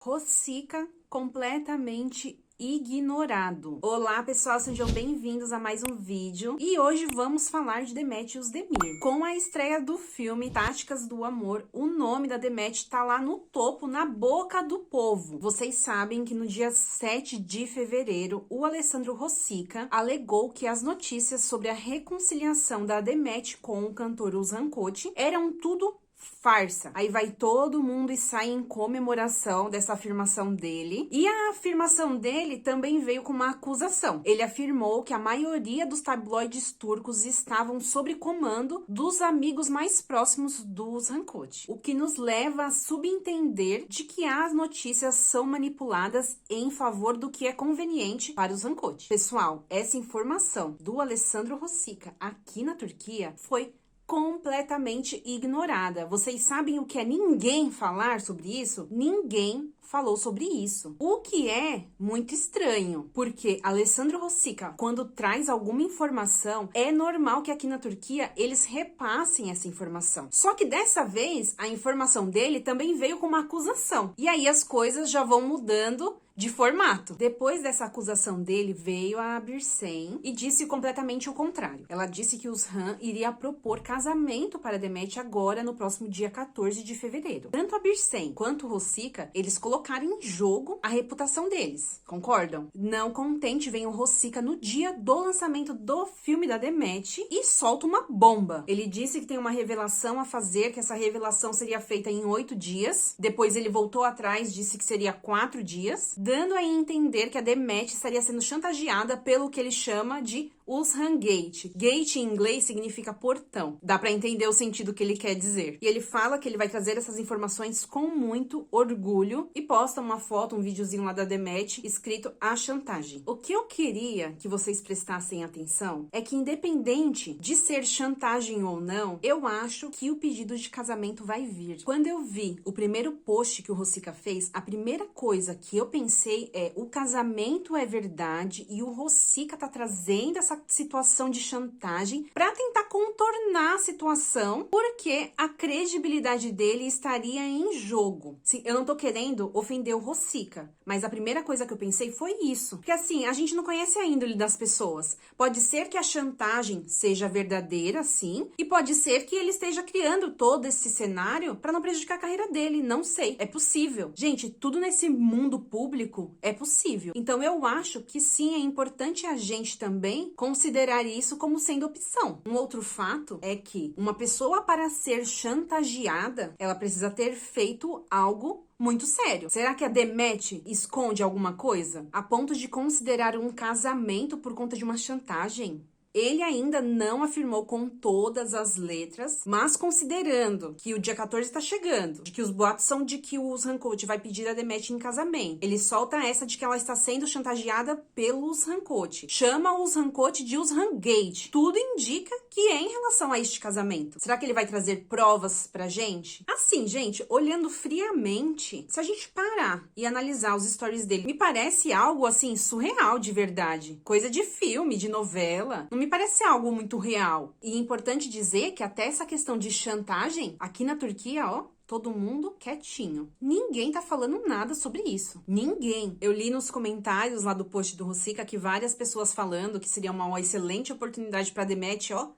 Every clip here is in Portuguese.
Rossica completamente ignorado. Olá pessoal, sejam bem-vindos a mais um vídeo e hoje vamos falar de Demet e os Demir. Com a estreia do filme Táticas do Amor, o nome da Demet tá lá no topo, na boca do povo. Vocês sabem que no dia 7 de fevereiro, o Alessandro Rossica alegou que as notícias sobre a reconciliação da Demet com o cantor Uzan Coty eram tudo farsa. Aí vai todo mundo e sai em comemoração dessa afirmação dele. E a afirmação dele também veio com uma acusação. Ele afirmou que a maioria dos tabloides turcos estavam sob comando dos amigos mais próximos do Uzan Coty, o que nos leva a subentender de que as notícias são manipuladas em favor do que é conveniente para o Uzan Coty. Pessoal, essa informação do Alessandro Rossica aqui na Turquia foi completamente ignorada. Vocês sabem o que é ninguém falar sobre isso? Ninguém falou sobre isso. O que é muito estranho, porque Alessandro Rossica, quando traz alguma informação, é normal que aqui na Turquia eles repassem essa informação. Só que dessa vez, a informação dele também veio com uma acusação. E aí as coisas já vão mudando de formato. Depois dessa acusação dele, veio a Birsen e disse completamente o contrário. Ela disse que o Uzan iria propor casamento para Demet agora no próximo dia 14 de fevereiro. Tanto a Birsen quanto o Rossica, eles colocaram em jogo a reputação deles. Concordam? Não contente, vem o Rossica no dia do lançamento do filme da Demet e solta uma bomba. Ele disse que tem uma revelação a fazer, que essa revelação seria feita em 8 dias. Depois ele voltou atrás, disse que seria 4 dias, dando a entender que a Demet estaria sendo chantageada pelo que ele chama de Uzan Gate. Gate em inglês significa portão. Dá pra entender o sentido que ele quer dizer. E ele fala que ele vai trazer essas informações com muito orgulho e posta uma foto, um videozinho lá da Demet escrito a chantagem. O que eu queria que vocês prestassem atenção é que, independente de ser chantagem ou não, eu acho que o pedido de casamento vai vir. Quando eu vi o primeiro post que o Rossica fez, a primeira coisa que eu pensei é: o casamento é verdade e o Rossica tá trazendo essa situação de chantagem para tentar contornar a situação, porque a credibilidade dele estaria em jogo. Sim, eu não tô querendo ofender o Rossica, mas a primeira coisa que eu pensei foi isso. Porque assim, a gente não conhece a índole das pessoas. Pode ser que a chantagem seja verdadeira, sim, e pode ser que ele esteja criando todo esse cenário para não prejudicar a carreira dele. Não sei. É possível. Gente, tudo nesse mundo público é possível. Então eu acho que sim, é importante a gente também considerar isso como sendo opção. Um outro fato é que uma pessoa, para ser chantageada, ela precisa ter feito algo muito sério. Será que a Demet esconde alguma coisa a ponto de considerar um casamento por conta de uma chantagem? Ele ainda não afirmou com todas as letras, mas considerando que o dia 14 está chegando, de que os boatos são de que o Uzan Coty vai pedir a Demet em casamento, ele solta essa de que ela está sendo chantageada pelo Uzan Coty. Chama o Uzan Coty de Uzan Gate. Tudo indica que é em relação a este casamento. Será que ele vai trazer provas pra gente? Assim, gente, olhando friamente, se a gente parar e analisar os stories dele, me parece algo assim surreal de verdade. Coisa de filme, de novela. Não me parece algo muito real. E é importante dizer que até essa questão de chantagem, aqui na Turquia, ó, todo mundo quietinho. Ninguém tá falando nada sobre isso. Ninguém. Eu li nos comentários lá do post do Rossica que várias pessoas falando que seria uma excelente oportunidade pra Demet, ó,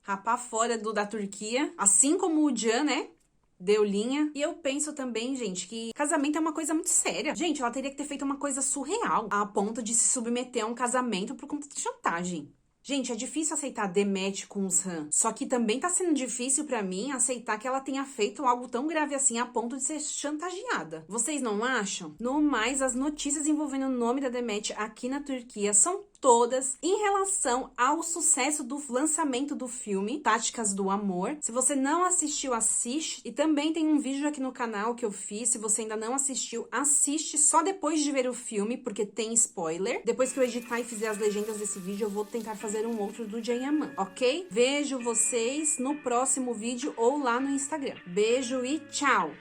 rapar fora da Turquia. Assim como o Can, né? Deu linha. E eu penso também, gente, que casamento é uma coisa muito séria. Gente, ela teria que ter feito uma coisa surreal a ponto de se submeter a um casamento por conta de chantagem. Gente, é difícil aceitar Demet com os Uzan. Só que também tá sendo difícil pra mim aceitar que ela tenha feito algo tão grave assim a ponto de ser chantageada. Vocês não acham? No mais, as notícias envolvendo o nome da Demet aqui na Turquia são todas em relação ao sucesso do lançamento do filme Táticas do Amor. Se você não assistiu, assiste. E também tem um vídeo aqui no canal que eu fiz. Se você ainda não assistiu, assiste só depois de ver o filme, porque tem spoiler. Depois que eu editar e fizer as legendas desse vídeo, eu vou tentar fazer um outro do Can Yaman, ok? Vejo vocês no próximo vídeo ou lá no Instagram. Beijo e tchau!